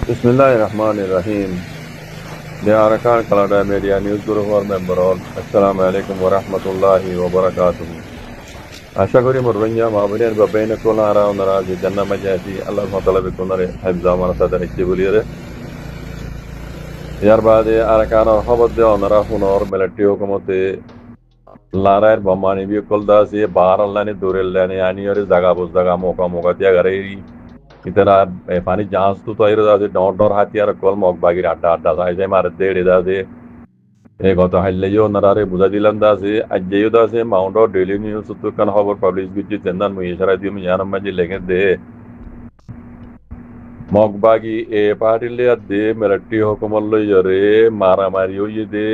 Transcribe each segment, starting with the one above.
Bismillahirrahmanirrahim. The Arakan Kalada Media News Group or member all. Assalamu alaikum wa rahmatullahi wa barakatuh. আশা করি মরবেঞ্জা মাহবুবের বাবাইনে কোলা আরা ওনারা যে জান্নাত মাঝে আল্লাহ তাআলা বেকুনারে হাফজা মানা সাদা ইচ্ছে বলিরে ইয়ার বাদে আরাকান খবর দে ওনারা হুনর মিলিটারি হুকুমতে লারার বমানি বি কল দাসে বার আল্লাহনে দূরের লানে আনিয়রে জায়গা বুজ জায়গা মোকা দিয়া গারে ইতারা পানি জাহাজ তো তৈরি দাসে ডর হাতিয়ার কল মগ বাগির আড্ডা যায় মার দেড়ে দাসে গত হাইলেও নারারে বুঝা দিলাম দাসে আজও দাসে মাউন্ট অফ ডেইলি নিউজ তো কান খবর পাবলিশ গুজি তেন্দান মুই ইশারা দিও মিয়ানাম মাঝে লেখে দে মগবাগি এ পার্টিলে দে মিলিটারি হুকুমত লই জরে মারামারি হইয়ে দে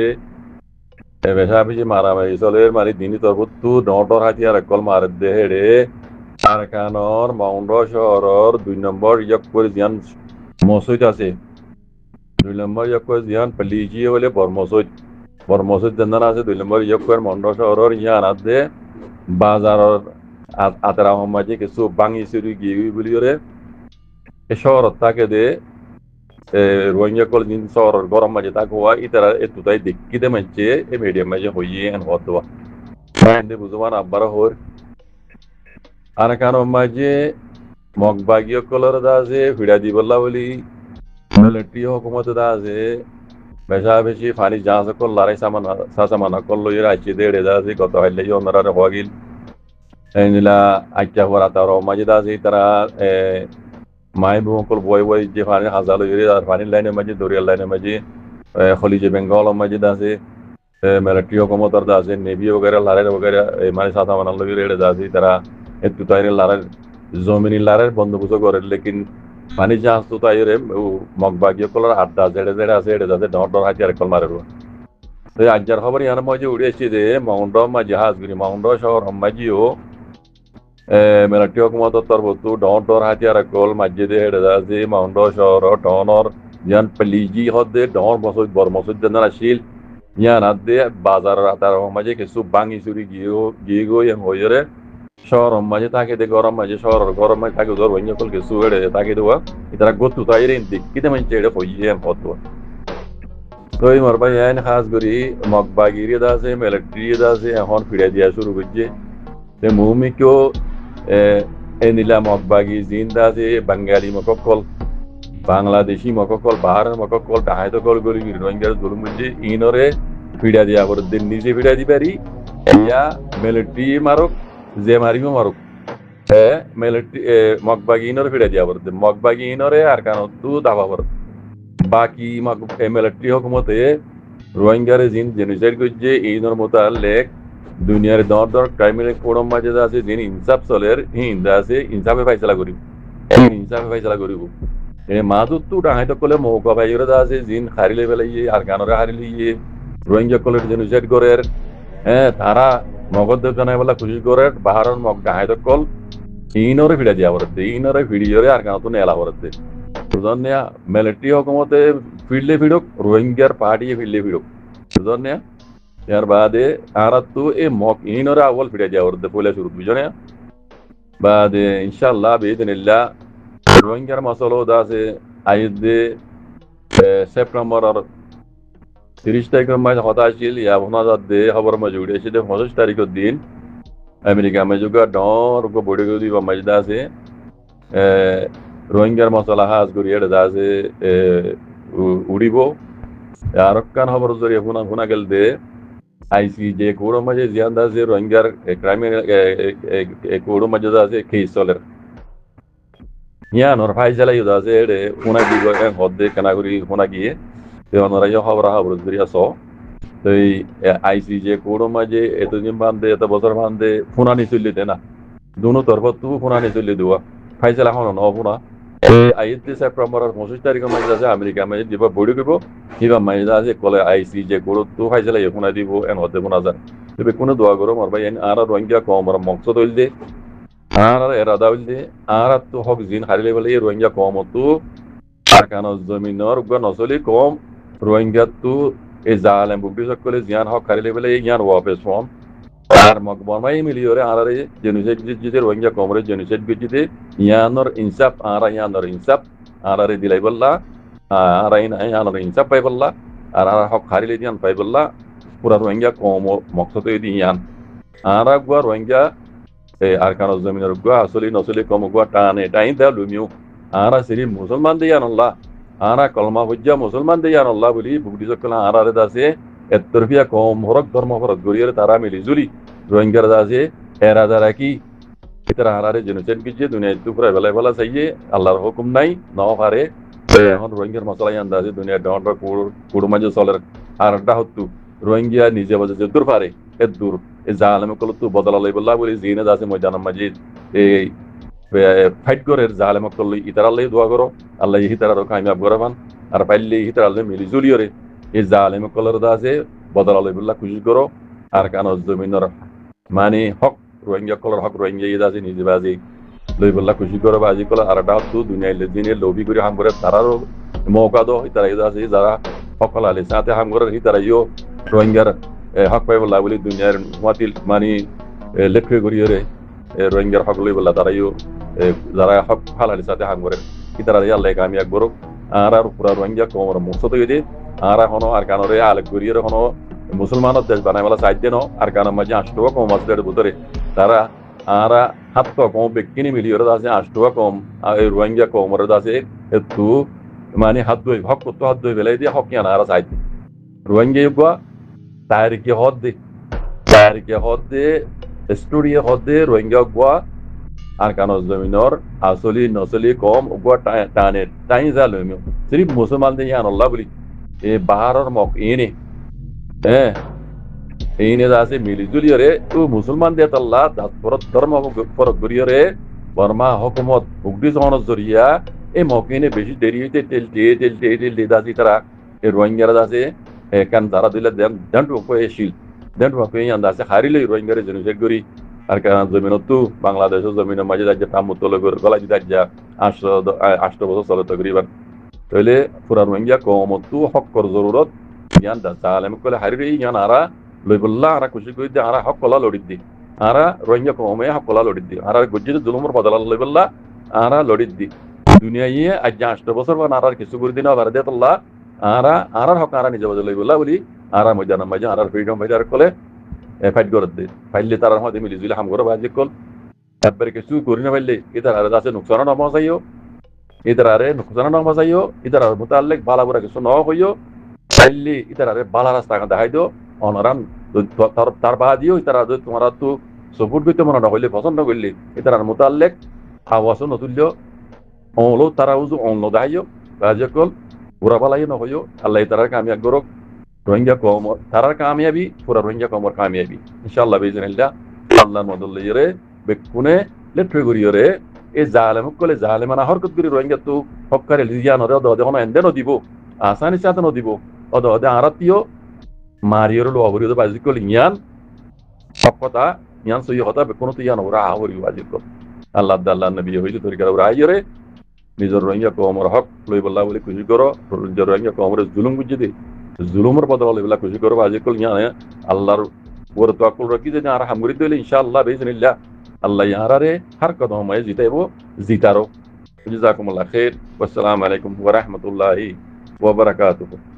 বেশা বেশি মারামারি চলে মারি দিনই তরবতু ডর হাতিয়ার কল মার দে হেড়ে আরাকানর মাউন্ট শহরর 2 নম্বর ইয়ক করে জিয়ান মসজিদ আছে 2 নম্বর ইয়ক করে জিয়ান পলিজি হলে বর্মসুদ দেন্দান আছে 2 নম্বর ইয়ক করে মন্ড শহরর ইয়ান আছে বাজারর আতরা মাঝে কিছু বাঙি চুরি গিয়ে বলি রে এ শহরত থাকে দে রোহিঙ্গা কল দিন শহরর গরম মাঝে থাকে হওয়া ইতারা এতুতাই দেখিতে মাঝে এ মিডিয়াম মাঝে হইয়ে এন হওয়া দেওয়া বুঝবান আব্বার হর আরাকান মাঝে মগবাগীয় কলর দাসে ফিরা দিবল্লা বলি মিলিটারি হুকুমত দাসে বেশা বেশি ফানি জাহাজ কল লারাই সামান কল লই রাইছে দেড়ে দাসে গত হাইলে ওনারা হওয়াগিল এনিলা আচ্ছা হওয়ার তার মাঝে দাসে তারা মাই বুকল বই যে ফানি হাজার লই আর ফানি লাইনের মাঝে দরিয়ার লাইনের মাঝে খলিজে বেঙ্গল মাঝে দাসে মিলিটারি হুকুমতর দাসে নেভি वगैरह লারে वगैरह মানে সামান লই রেড়ে দাসে তারা একটু তাইরে লারের জমিনি লারের বন্দোবস্ত করে লেকিন পানি জাহাজ তো তাইরে মগবাগীয় কলার আড্ডা জেড়ে আছে এড়ে যাতে ডর হাতিয়ার কল মারে তো আজ্জার খবর ইয়ার মাঝে উড়েছি যে মাউন্ট মা জাহাজ গুলি মাউন্ট শহর মাঝিও মিলিটারি হুকুমত তরফতু ডর হাতিয়ার কল মাঝে দে এড়ে যাচ্ছে মাউন্ট শহর ডনর ইয়ান পলিজি হদে ডর বর মসজিদ জানার আসিল ইয়ান হাতে বাজার তার মাঝে কিছু বাঙি চুরি গিয়ে ইয়ান হইরে শহর মাঝে তাকে দে গরম মাঝে শহর গরম মাঝে তাকে ধর বন্য কল কিছু এড়ে তাকে দেওয়া ইতারা গতু তাইরে দেখিতে মাঝে এড়ে হইয়ে হতো তো এই মরবা ইয়ান খাস করি মগবাগিরি দাসে মিলিটারি দাসে এখন ফিরে দিয়া শুরু করছে তে মুমিকেও এ নীলা মগবাগি জিন্দা আছে বাঙালি মককল বাংলাদেশি মককল বাহারের মককল ডাহাইত কল করি রোহিঙ্গার জুলুম করছে ইনরে ফিরা দিয়া করে দিন নিজে ফিরা দিবারি ইয়া মিলিটারি মারক যে মারিব মারুক মিলিটারি মগবাগি ইনরে ফিরা দিয়া করে মগবাগি ইনরে আর কান তু দাবা করে বাকি মিলিটারি হুকুমতে রোহিঙ্গারে জিন জেনোসাইড করছে ইনর মোতালেক দুনিয়ার দর ক্রাইমের কোড়ম মাঝে আছে যিন ইনসাফ চলের হিন্দা আছে ইনসাফে ফাইসলা করিব মাদুত তো ডাহাইত কলে মৌকা ভাইরে আছে জিন হারিলে বেলাইয়ে আর গানরে হারিলিয়ে রোহিঙ্গা কলের জেনোসাইড করের তারা মগদ জানাই বলা খুশি করে বাহারের মগ ডাহাইত কল ইনরে ফিরা দিয়া বলতে ইনরে ফিরিয়রে আর গান তো নেলা বলতে সুদন্যা মিলিটারি হুকুমতে ফিরলে ফিরুক রোহিঙ্গার পার্টি ফিরলে ফিরুক সুদন্যা यार बाद आरा तो ए मौक इन और अव्वल फिर जाओ और पहले शुरू बुझने बाद इंशाल्लाह बेइذनिल्लाह रोहिंग्यार मसलो दासे आइद सेप्टेम्बर और 30 तारीख में হতা ছিল या होना दे खबर में जुड़े ছিল 25 तारीख दिन अमेरिका में जुगा डर को बड़ी गदी मजदा से रोहिंग्यार मसला हाज करिए दासे उड़िबो আর কান খবর জরিয়ে ফোনা গেল দে আইসিজে কোড়ো মাঝে জিয়ান্দা যে রোহিঙ্গার ক্রাইমের কোড়ো মাঝে আছে কেস চলের ইয়ানোর ফাইসালা ইউদা আছে এড়ে ফোনা দিব হদে কানাগুড়ি ফোনা গিয়ে ওনারা খবর জরিয়া স তো এই আইসিজে কোড়ো মাঝে এতদিন বান্ধে এত বছর বান্ধে ফোনানি চললি দে না দুনো তরফ তু ফোনানি চললি দেওয়া ফাইসালা হন ন ফোনা আইতে সেপ্টেম্বর 25 তারিখ মাঝে আছে আমেরিকা মাঝে দিব বড়ি করব হিবা মাঝে আছে কলে আইসিজে কোড়ো তো ফাইসালা ফোনা দিব এন হতে ফোনা যায় তবে কোনো দোয়া করো মার ভাই আর রোহিঙ্গা কম আর মকসদ হইল দে আর এরাদা হইল দে আর তো হক জিন হারিলে বলে রোহিঙ্গা কম তো আর কান জমিনর নচলি কম রোহিঙ্গা তো এই জালেম বুকটি সকলে জিয়ান হক হারিলে বলে ইয়ান ওয়াপেস ফোন আর মকবরমাই মিলিয়রে আর জেনোসাইড জিতে রোহিঙ্গা কমরে জেনোসাইড জিতে ইয়ানর ইনসাফ আর ইয়ানর ইনসাফ আর দিলাই বল্লা আর আইন আইন ইনসাফ পাই বললা আর আর হক হারিলে দিয়ান পাই বললা পুরা রোহিঙ্গা কম মকসদ দিয়ান আর গুয়া রোহিঙ্গা আর কারো জমিনের গুয়া আসলি নসলি কম গুয়া টানে টাইন দেয়া লুমিও আর সিরি মুসলমান দিয়ান আল্লাহ আর কলমা হজ্জা মুসলমান দিয়ান আল্লাহ বলি বুকডি সকল আর আর দাসে এতরফিয়া কম হরক ধর্ম হরক গরিয়ের তারা মিলি জুলি রোহিঙ্গার দাসে এরা যারা কি ইতারা হারারে জেনুসেন কিছে দুনিয়া দুপুরে বেলা বেলা চাইয়ে আল্লাহর হুকুম নাই ন পারে এখন রোহিঙ্গার মশলাই আন্দাজে দুনিয়া ডর কুড়ু মাঝে চলের হারটা হতো রোহিঙ্গিয়া নিজে বাজে যে দূর পারে এ দূর এই জালেমে কল তো বদলা লই বললা বলি জিনে যাচ্ছে ময়দানের মাঝে এই ফাইট করে জালেমে কল ইতারা লই দোয়া করো আল্লাহ ইতারারও কামিয়াব করাবান আর পাইলে ইতারা লই মিলি জুলিয়রে এই জালেমে কলর দাসে বদলা লই বললা খুশি করো আর কান জমিনের মানে হক রোহিঙ্গা কলর হক রোহিঙ্গা ইয়ে আছে নিজে বাজি লই বললা খুশি করো বাজি কল আর একটা হতো দুনিয়ায় দিনে লোভি করে হাম করে তারারও মৌকা দো তারা ইয়ে আছে যারা সকল আলে সাথে হাম করে তারা ইও রোহিঙ্গার হক পাই বললা বলি দুনিয়ার মাতিল মানে লেখে করিয়ে রোহিঙ্গার হক লই বললা তারা ইও যারা হক হালালি সাথে হাম করে তারা আল্লাহ কামি একবার আর আর পুরা রোহিঙ্গা কমর মুসত হয়ে আর এখনো আর কানরে আলেক করিয়ে এখনো মুসলমানের দেশ বানাই বলা চাই দেন আর কারণ মাঝে 8 টাকা কম আছে ভিতরে তারা আর 7 টাকা কম ব্যক্তি মিলিয়ে আছে 8 টাকা কম এই রোহিঙ্গা কমর আছে একটু মানে হাত ধুই হক করতে হাত ধুই বেলাই দিয়ে হক কেন আর চাই রোহিঙ্গা গুয়া তারিখে হদ দে স্টোরি হদ দে রোহিঙ্গা গুয়া আর কানো জমিনর আসলি নসলি কম গুয়া টানে টাইম যা লইমিও সিরিফ মুসলমান দিয়ে আল্লাহ বলি এই বাহারর মক এনে হ্যাঁ এইনে আছে মিলি জুলিয়রে তো মুসলমান দিয়ে আল্লাহ ধর্ম ফরক করিয়রে বর্মা হকুমত উগদি জমানত জরিয়া এই মকিনে বেশি দেরি হইতে তেল দিয়ে দাসি তারা এই রোহিঙ্গারা আছে কান তারা দিলে দেন শিল দেন আছে হারিলে রোহিঙ্গারে জেনুসেট করি আর কারণ জমিনতো বাংলাদেশের জমিনের মাঝে যাচ্ছে টামুতলে গলা দিতে যা 8 বছর চলে তকরিবান তাহলে পুরা রোহিঙ্গা কমতো হকর জরুরত জ্ঞান দাসা আলেম কলে হারিলে জ্ঞান আরা লই বললা আরা খুশি করে দিয়ে আরা হক কলা লড়ি দি আরা রোহিঙ্গা কমে হক কলা লড়ি দি আরা গজ্জিত জুলুমর বদলা লই বললা আরা লড়ি দি দুনিয়া ইয়ে আজ 8 বছর বা আরার কিছু করে দিন আবার দিয়ে আল্লাহ আরার হক আরা নিজে বদলাই বললা বলি আরা ময়দানের মাঝে আরার ফ্রিডম ফাইটার কলে ফাইট করে দে ফাইলে তার মধ্যে মিলি জুলি হাম করে বাজি কল একবারে কিছু করি না ফাইলে ইতার আর আছে নুকসান না মজাইও ইতার আরে নুকসান না মজাইও ইতার আর মুতাল্লিক বালা বুরা কিছু ন হইও ফাইলে ইতার আরে বালা রাস্তা দেখাই দিও অনরান তার বাদিও ইতার আর তোমার তো সপোর্ট করতে মনে না হইলে পছন্দ করলে ইতার আর মুতাল্লিক আওয়াজও নতুল্য অনলো তারা উজু অনলো দেখাইও বাজি কল বুড়া বালাই ন হইও আল্লাহ তার কামিয়াব গরক রোহিঙ্গা কম তারার কামিয়াবি পুরা রোহিঙ্গা কমর কামিয়াবি ইনশাআল্লাহ বিজনিল্লাহ আল্লাহর মদল্লিরে বেকুনে লেট্রে গরিয়রে এই জালেম কলে জালেমানা হরকত করি রোহিঙ্গা তো হক্কারে লিজিয়ানরে অদে হন এন্ডে নদিব আসানি সাথে নদিব অদে আরাতিও মারিয়র লো অবরিদ বাজি কল ইয়ান সব কথা ইয়ান সই কথা বেকুনো তো ইয়ান ওরা আহরি বাজি কল আল্লাহ নবী হইল তরিকার ওরা আইরে নিজের রোহিঙ্গা কমর হক লই বল্লা বলি খুশি করো নিজের রোহিঙ্গা কমর জুলুম বুঝি দে জুলুমের বদলা এগুলা খুশি করবো আজিকাল ইয়ানে আল্লাহর ওর তোয়াক্কুল রাখি যদি আর হামগুরি দিলে ইনশাআল্লাহ বিইজনিল্লাহ আল্লাহ ইয়ারারে হার কদমে জিতাইবো জিতারো জাযাকুমুল্লাহ খাইর ওয়াসসালামু আলাইকুম ওয়া রাহমাতুল্লাহি ওয়া বারাকাতুহু।